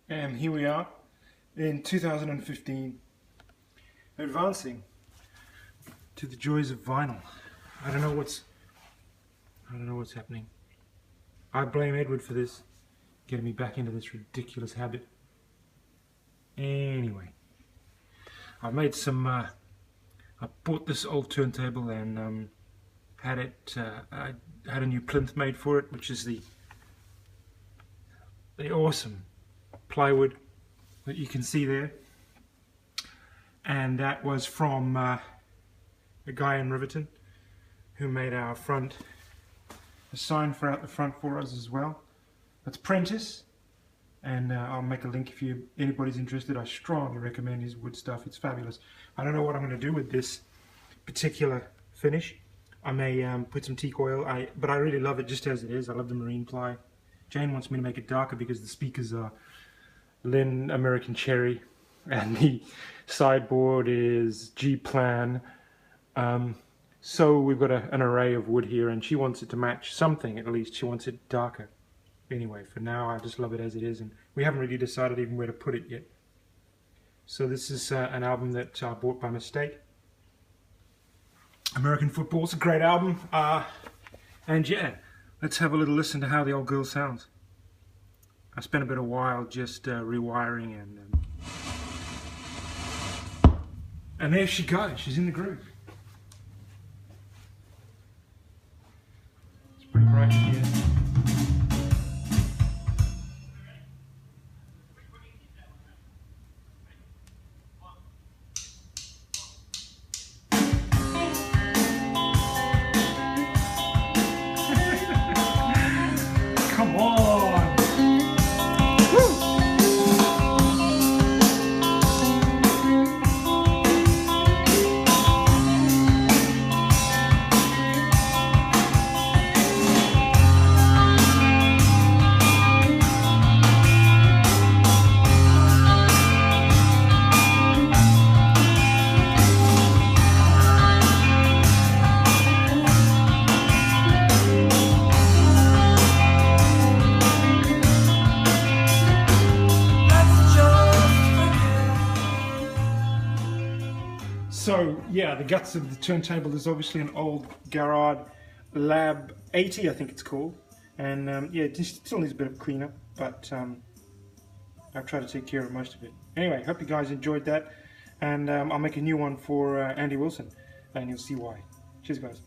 And here we are in 2015, advancing to the joys of vinyl. I don't know what's happening. I blame Edward for this, getting me back into this ridiculous habit. Anyway, I made some. I bought this old turntable and I had a new plinth made for it, which is the awesome plywood that you can see there, and that was from a guy in Riverton who made our front, a sign for out the front for us as well. That's Prentice, and I'll make a link if anybody's interested. I strongly recommend his wood stuff. It's fabulous. I don't know what I'm going to do with this particular finish. I may put some teak oil, but I really love it just as it is. I love the marine ply. Jane wants me to make it darker because the speakers are Lin American Cherry and the sideboard is G-Plan. So we've got an array of wood here, and she wants it to match something at least. She wants it darker. Anyway, for now I just love it as it is, and we haven't really decided even where to put it yet. So this is an album that I bought by mistake. American Football's a great album, and yeah, let's have a little listen to how the old girl sounds. I spent a bit of while just rewiring, and there she goes. She's in the groove. It's pretty bright in here. Come on! Woo! So yeah, the guts of the turntable is obviously an old Garrard Lab 80, I think it's called, and yeah, it still needs a bit of cleanup, but I've tried to take care of most of it. Anyway, hope you guys enjoyed that, and I'll make a new one for Andy Wilson, and you'll see why. Cheers, guys.